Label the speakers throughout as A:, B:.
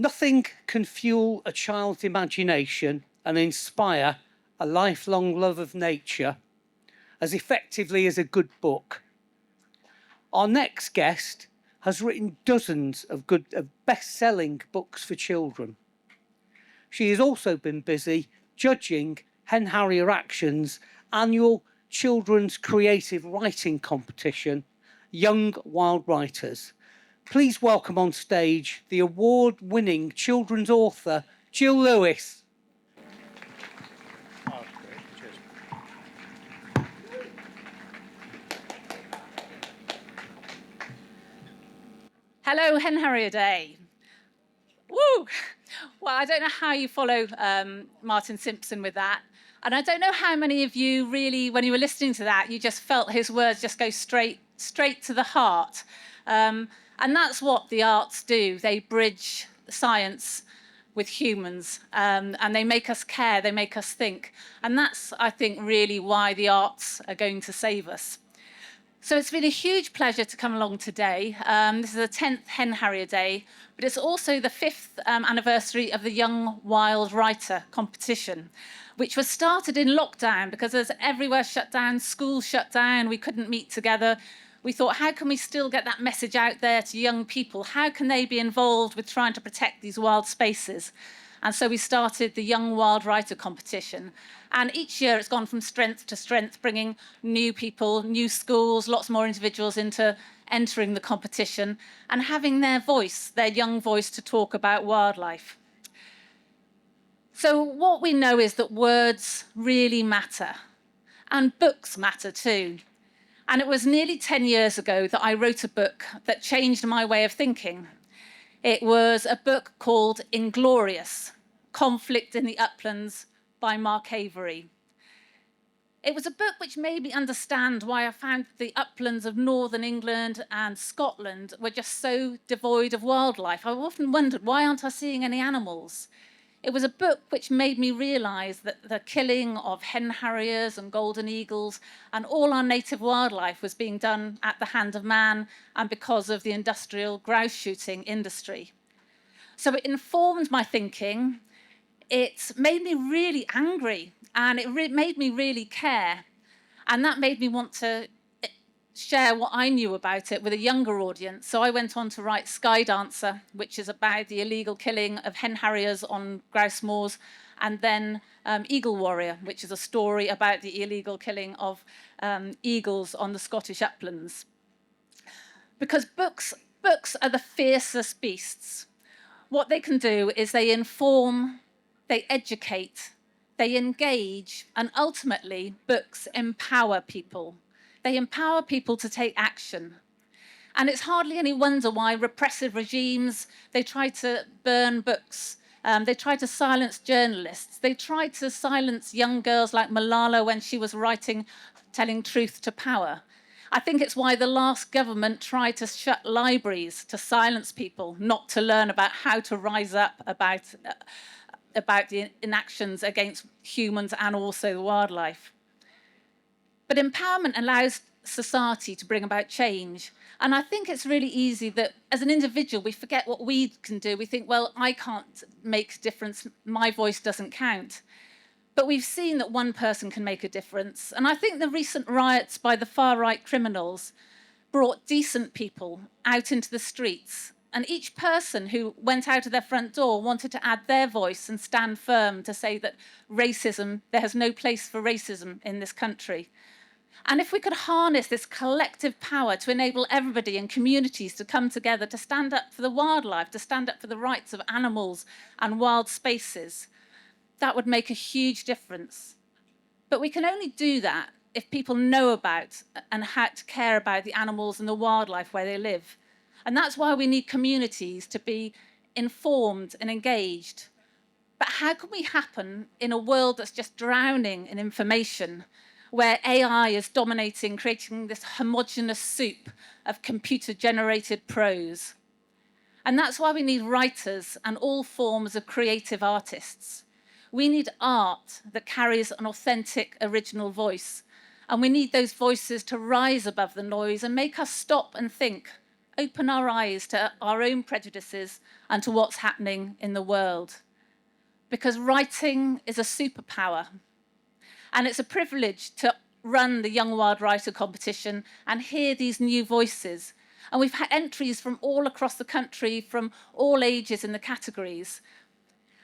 A: Nothing can fuel a child's imagination and inspire a lifelong love of nature as effectively as a good book. Our next guest has written dozens of best-selling books for children. She has also been busy judging Hen Harrier Action's annual children's creative writing competition, Young Wild Writers. Please welcome on stage the award-winning children's author, Gill Lewis.
B: Oh, great. Cheers.
C: Hello, Hen Harrier Day. Woo! Well, I don't know how you follow Martin Simpson with that. And I don't know how many of you really, when you were listening to that, you just felt his words just go straight to the heart. And that's what the arts do. They bridge science with humans, and they make us care, they make us think. And that's, I think, really why the arts are going to save us. So it's been a huge pleasure to come along today. This is the 10th Hen Harrier Day, but it's also the 5th anniversary of the Young Wild Writer competition, which was started in lockdown because as everywhere shut down, schools shut down, we couldn't meet together. We thought, how can we still get that message out there to young people? How can they be involved with trying to protect these wild spaces? And so we started the Young Wild Writer competition. And each year it's gone from strength to strength, bringing new people, new schools, lots more individuals into entering the competition and having their voice, their young voice, to talk about wildlife. So what we know is that words really matter, and books matter too. And it was nearly 10 years ago that I wrote a book that changed my way of thinking. It was a book called Inglorious: Conflict in the Uplands by Mark Avery. It was a book which made me understand why I found the uplands of northern England and Scotland were just so devoid of wildlife. I often wondered, why aren't I seeing any animals? It was a book which made me realise that the killing of hen harriers and golden eagles and all our native wildlife was being done at the hand of man and because of the industrial grouse shooting industry. So it informed my thinking, it made me really angry, and it made me really care. And that made me want to share what I knew about it with a younger audience. So I went on to write Sky Dancer, which is about the illegal killing of hen harriers on grouse moors, and then Eagle Warrior, which is a story about the illegal killing of eagles on the Scottish uplands. Because books are the fiercest beasts. What they can do is they inform, they educate, they engage, and ultimately books empower people. They empower people to take action. And it's hardly any wonder why repressive regimes, they try to burn books, they try to silence journalists, they try to silence young girls like Malala when she was writing, telling truth to power. I think it's why the last government tried to shut libraries, to silence people, not to learn about how to rise up about the inactions against humans and also the wildlife. But empowerment allows society to bring about change. And I think it's really easy that as an individual, we forget what we can do. We think, well, I can't make a difference. My voice doesn't count. But we've seen that one person can make a difference. And I think the recent riots by the far-right criminals brought decent people out into the streets. And each person who went out of their front door wanted to add their voice and stand firm to say that there has no place for racism in this country. And if we could harness this collective power to enable everybody in communities to come together to stand up for the wildlife, to stand up for the rights of animals and wild spaces, that would make a huge difference. But we can only do that if people know about and how to care about the animals and the wildlife where they live. And that's why we need communities to be informed and engaged. But how can we happen in a world that's just drowning in information, where AI is dominating, creating this homogeneous soup of computer-generated prose? And that's why we need writers and all forms of creative artists. We need art that carries an authentic, original voice. And we need those voices to rise above the noise and make us stop and think open our eyes to our own prejudices and to what's happening in the world. Because writing is a superpower. And it's a privilege to run the Young Wild Writer competition and hear these new voices. And we've had entries from all across the country, from all ages in the categories.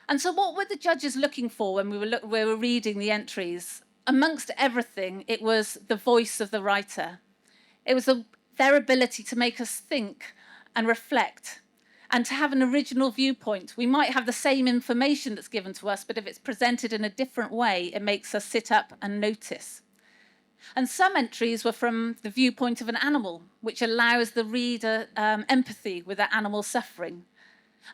C: And so what were the judges looking for when we were reading the entries? Amongst everything, it was the voice of the writer. It was their ability to make us think and reflect and to have an original viewpoint. We might have the same information that's given to us, but if it's presented in a different way, it makes us sit up and notice. And some entries were from the viewpoint of an animal, which allows the reader empathy with that animal suffering.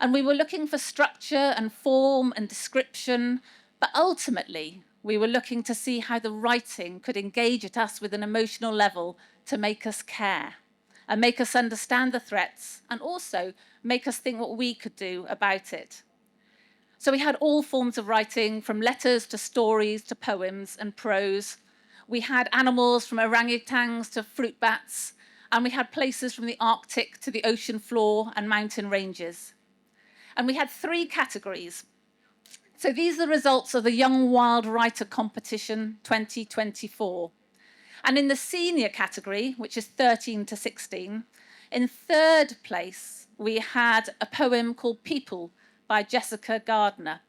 C: And we were looking for structure and form and description, but ultimately, we were looking to see how the writing could engage at us with an emotional level to make us care and make us understand the threats and also make us think what we could do about it. So we had all forms of writing, from letters to stories to poems and prose. We had animals from orangutans to fruit bats, and we had places from the Arctic to the ocean floor and mountain ranges. And we had 3 categories. So these are the results of the Young Wild Writer Competition 2024. And in the senior category, which is 13 to 16, in 3rd place, we had a poem called People by Jessica Gardner.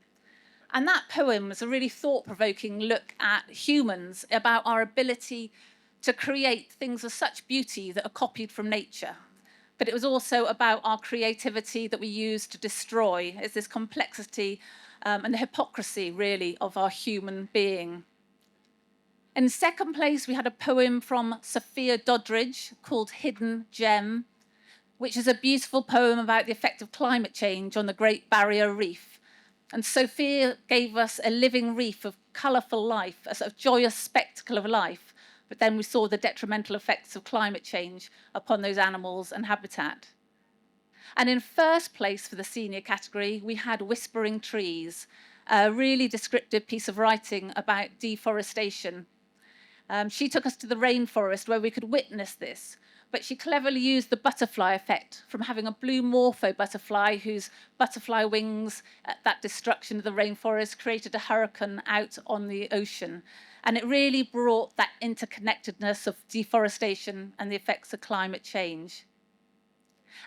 C: And that poem was a really thought-provoking look at humans, about our ability to create things of such beauty that are copied from nature. But it was also about our creativity that we use to destroy. It's this complexity and the hypocrisy, really, of our human being. In 2nd place, we had a poem from Sophia Doddridge called Hidden Gem, which is a beautiful poem about the effect of climate change on the Great Barrier Reef. And Sophia gave us a living reef of colourful life, a sort of joyous spectacle of life. But then we saw the detrimental effects of climate change upon those animals and habitat. And in 1st place for the senior category, we had Whispering Trees, a really descriptive piece of writing about deforestation. She took us to the rainforest where we could witness this, but she cleverly used the butterfly effect from having a blue morpho butterfly whose butterfly wings at that destruction of the rainforest created a hurricane out on the ocean. And it really brought that interconnectedness of deforestation and the effects of climate change.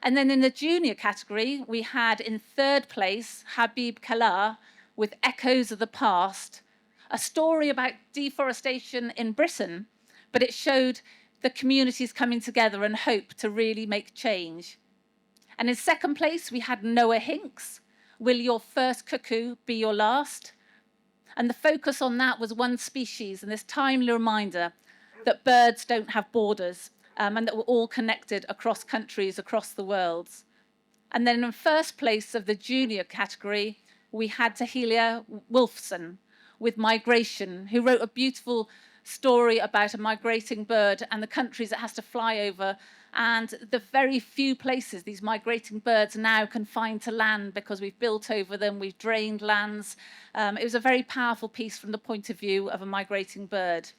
C: And then in the junior category, we had in 3rd place, Habib Khallah with Echoes of the Past, a story about deforestation in Britain, but it showed the communities coming together and hope to really make change. And in 2nd place, we had Noah Hinks, Will Your First Cuckoo Be Your Last? And the focus on that was one species and this timely reminder that birds don't have borders and that we're all connected across countries, across the world. And then in 1st place of the junior category, we had Tahilia Wolfson with Migration, who wrote a beautiful story about a migrating bird and the countries it has to fly over, and the very few places these migrating birds now can find to land because we've built over them, we've drained lands. It was a very powerful piece from the point of view of a migrating bird.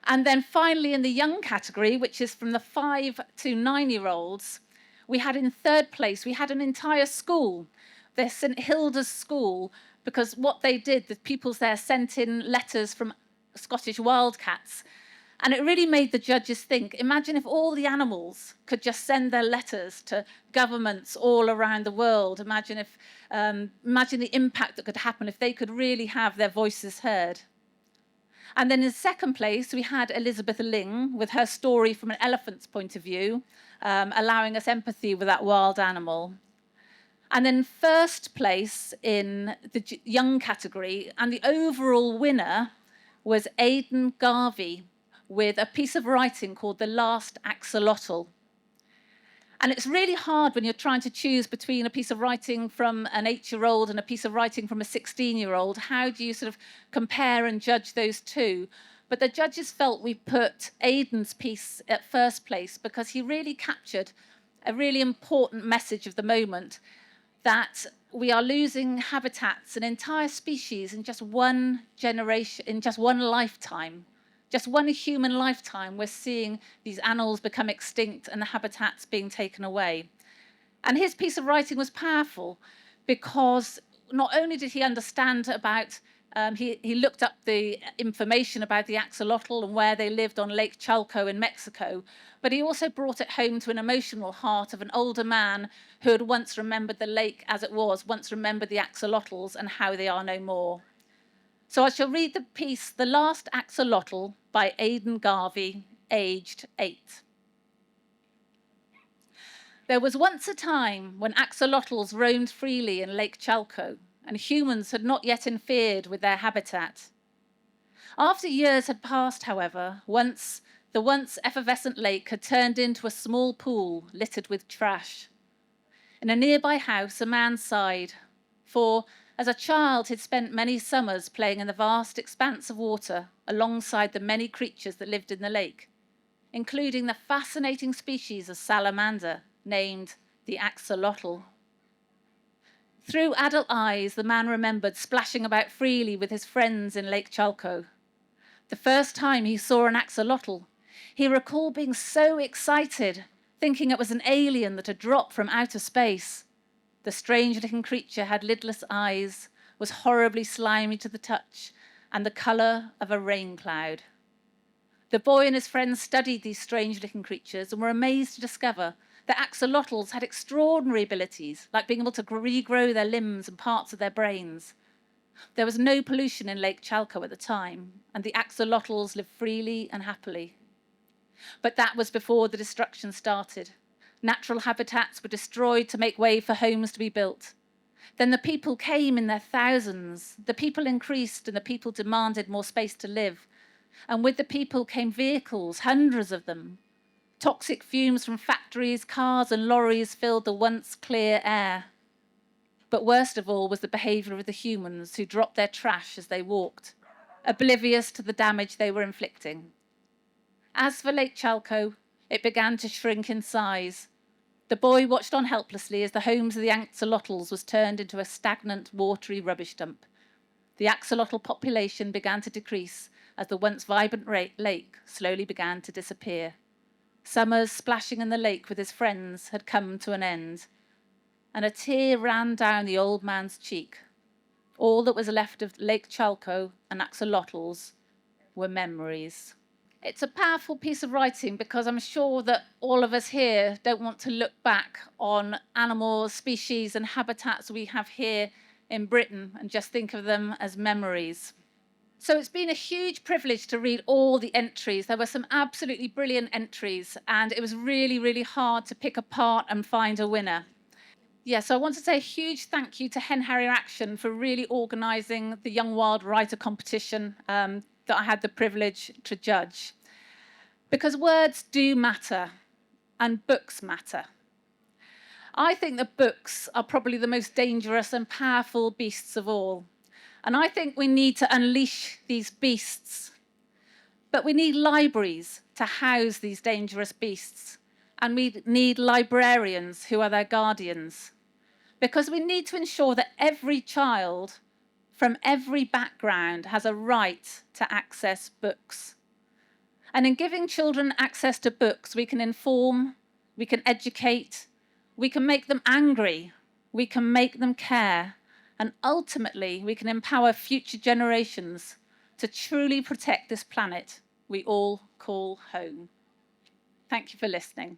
C: And then finally in the young category, which is from the 5 to 9-year-olds, we had in 3rd place, we had an entire school, the St Hilda's School, because what they did, the pupils there sent in letters from Scottish wildcats. And it really made the judges think, imagine if all the animals could just send their letters to governments all around the world. Imagine the impact that could happen if they could really have their voices heard. And then in 2nd place, we had Elizabeth Ling with her story from an elephant's point of view, allowing us empathy with that wild animal. And then 1st place in the young category, and the overall winner was Aidan Garvey with a piece of writing called The Last Axolotl. And it's really hard when you're trying to choose between a piece of writing from an 8-year-old and a piece of writing from a 16-year-old. How do you sort of compare and judge those two? But the judges felt we put Aidan's piece at 1st place because he really captured a really important message of the moment, that we are losing habitats and entire species in just one generation, in just one lifetime. Just one human lifetime, we're seeing these animals become extinct and the habitats being taken away. And his piece of writing was powerful because not only did he understand about, he looked up the information about the axolotl and where they lived on Lake Chalco in Mexico, but he also brought it home to an emotional heart of an older man who had once remembered the lake as it was, once remembered the axolotls and how they are no more. So I shall read the piece, The Last Axolotl by Aidan Garvey, aged 8. There was once a time when axolotls roamed freely in Lake Chalco, and humans had not yet interfered with their habitat. After years had passed, however, the once effervescent lake had turned into a small pool littered with trash. In a nearby house, a man sighed, for as a child he'd spent many summers playing in the vast expanse of water alongside the many creatures that lived in the lake, including the fascinating species of salamander named the axolotl. Through adult eyes, the man remembered splashing about freely with his friends in Lake Chalco. The first time he saw an axolotl, he recalled being so excited, thinking it was an alien that had dropped from outer space. The strange-looking creature had lidless eyes, was horribly slimy to the touch, and the colour of a rain cloud. The boy and his friends studied these strange-looking creatures and were amazed to discover that axolotls had extraordinary abilities, like being able to regrow their limbs and parts of their brains. There was no pollution in Lake Chalco at the time, and the axolotls lived freely and happily. But that was before the destruction started. Natural habitats were destroyed to make way for homes to be built. Then the people came in their thousands. The people increased and the people demanded more space to live. And with the people came vehicles, hundreds of them. Toxic fumes from factories, cars and lorries filled the once clear air. But worst of all was the behaviour of the humans who dropped their trash as they walked, oblivious to the damage they were inflicting. As for Lake Chalco, it began to shrink in size. The boy watched on helplessly as the homes of the axolotls was turned into a stagnant, watery rubbish dump. The axolotl population began to decrease as the once vibrant lake slowly began to disappear. Summers splashing in the lake with his friends had come to an end, and a tear ran down the old man's cheek. All that was left of Lake Chalco and axolotls were memories. It's a powerful piece of writing because I'm sure that all of us here don't want to look back on animals, species and habitats we have here in Britain and just think of them as memories. So it's been a huge privilege to read all the entries. There were some absolutely brilliant entries and it was really, really hard to pick apart and find a winner. So I want to say a huge thank you to Hen Harrier Action for really organising the Young Wild Writer competition that I had the privilege to judge. Because words do matter and books matter. I think that books are probably the most dangerous and powerful beasts of all. And I think we need to unleash these beasts. But we need libraries to house these dangerous beasts. And we need librarians who are their guardians. Because we need to ensure that every child from every background has a right to access books. And in giving children access to books, we can inform, we can educate, we can make them angry, we can make them care, and ultimately we can empower future generations to truly protect this planet we all call home. Thank you for listening.